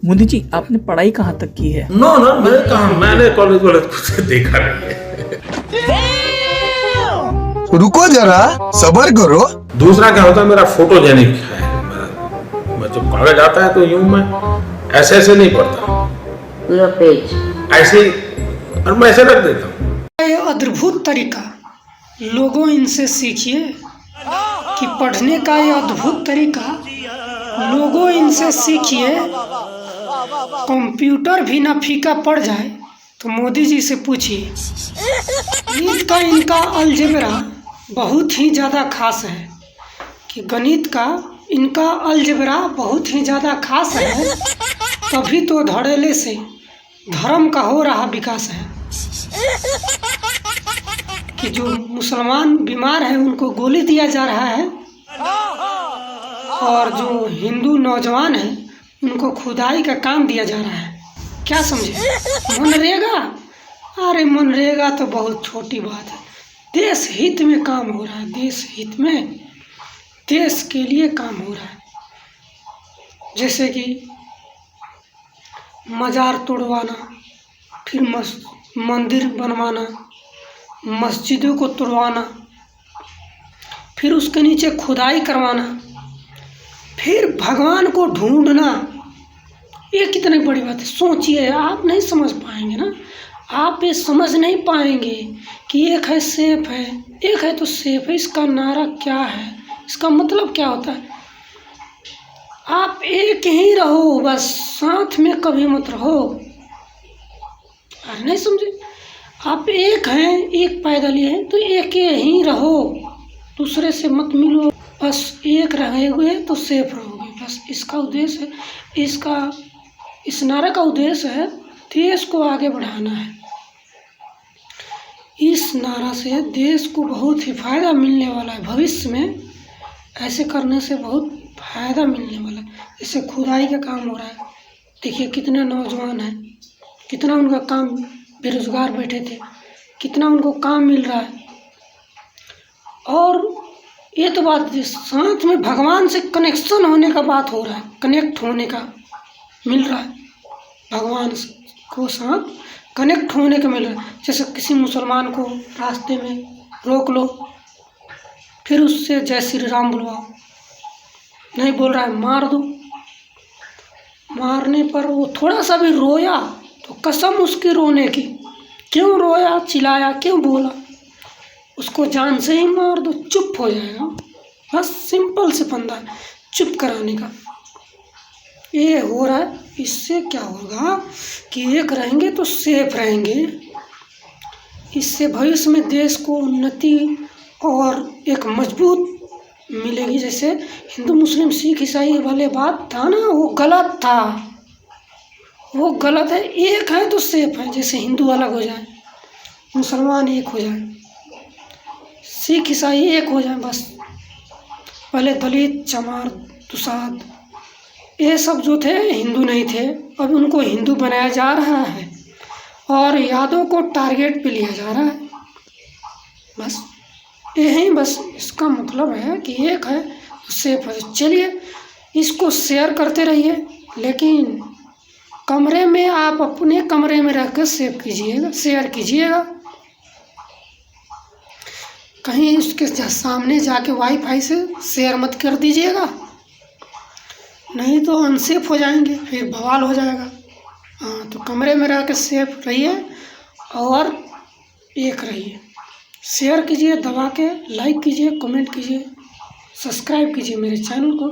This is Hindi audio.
मोदी जी, आपने पढ़ाई कहाँ तक की है? नो नो, मैंने कॉलेज वाले कुछ देखा नहीं है। रुको जरा, सबर करो। दूसरा क्या होता है, मेरा फोटोजेनिक है। मैं जब कागज आता है तो यूं मैं ऐसे नहीं पढ़ता, पूरा पेज ऐसे ही, और मैं ऐसे रख देता हूँ। ये अद्भुत तरीका, लोगों इनसे सीखिए कि पढ़ने का ये अद्भुत तरीका, लोगों इनसे सीखिए। कंप्यूटर भी ना फीका पड़ जाए तो मोदी जी से पूछिए। गणित का इनका अलजेब्रा बहुत ही ज़्यादा खास है, कि गणित का इनका अलजेब्रा बहुत ही ज़्यादा खास है, तभी तो धड़ल्ले से धर्म का हो रहा विकास है। कि जो मुसलमान बीमार है उनको गोली दिया जा रहा है, और जो हिंदू नौजवान है उनको खुदाई का काम दिया जा रहा है। क्या समझे? मनरेगा? अरे मनरेगा तो बहुत छोटी बात है। देश हित में काम हो रहा है, देश हित में, देश के लिए काम हो रहा है। जैसे कि मजार तोड़वाना, फिर मंदिर बनवाना, मस्जिदों को तोड़वाना, फिर उसके नीचे खुदाई करवाना, फिर भगवान को ढूंढना, ये कितनी बड़ी बात है। सोचिए, आप नहीं समझ पाएंगे ना, आप ये समझ नहीं पाएंगे कि एक है सेफ है, एक है तो सेफ है, इसका नारा क्या है, इसका मतलब क्या होता है। आप एक ही रहो बस, साथ में कभी मत रहो। अरे नहीं समझे? आप एक हैं, एक पैदल हैं तो एक ही रहो, दूसरे से मत मिलो। बस एक रहेंगे तो सेफ रहोगे, बस इसका उद्देश्य है। इस नारे का उद्देश्य है देश को आगे बढ़ाना है। इस नारा से देश को बहुत ही फायदा मिलने वाला है भविष्य में। ऐसे करने से बहुत फायदा मिलने वाला है। जैसे खुदाई का काम हो रहा है, देखिए कितने नौजवान हैं, कितना उनका काम, बेरोजगार बैठे थे, कितना उनको काम मिल रहा है। और ये तो बात, साथ में भगवान से कनेक्शन होने का बात हो रहा है, कनेक्ट होने का मिल रहा है, भगवान को साथ कनेक्ट होने का मिल रहा है। जैसे किसी मुसलमान को रास्ते में रोक लो, फिर उससे जय श्री राम बुलवाओ, नहीं बोल रहा है मार दो, मारने पर वो थोड़ा सा भी रोया तो कसम उसकी रोने की, क्यों रोया, चिल्लाया, क्यों बोला, उसको जान से ही मार दो, चुप हो जाएगा। बस सिंपल से फंदा है चुप कराने का। ये हो रहा है। इससे क्या होगा कि एक रहेंगे तो सेफ रहेंगे। इससे भविष्य में देश को उन्नति और एक मजबूत मिलेगी। जैसे हिंदू मुस्लिम सिख ईसाई वाले बात था ना, वो गलत था, वो गलत है। एक है तो सेफ है। जैसे हिंदू अलग हो जाए, मुसलमान एक हो जाए, सिख ईसाई एक हो जाए, बस। पहले दलित, चमार, तुषार, ये सब जो थे हिंदू नहीं थे, अब उनको हिंदू बनाया जा रहा है और यादव को टारगेट पे लिया जा रहा है। बस यही, बस इसका मतलब है कि एक है तो सेफ है। चलिए इसको शेयर करते रहिए, लेकिन कमरे में, आप अपने कमरे में रहकर सेव कीजिएगा, शेयर कीजिएगा। कहीं उसके सामने जाके वाईफाई से शेयर मत कर दीजिएगा, नहीं तो अनसेफ हो जाएंगे, फिर बवाल हो जाएगा। हाँ, तो कमरे में रह के सेफ रहिए और एक रहिए। शेयर कीजिए दबा के, लाइक कीजिए, कमेंट कीजिए, सब्सक्राइब कीजिए मेरे चैनल को।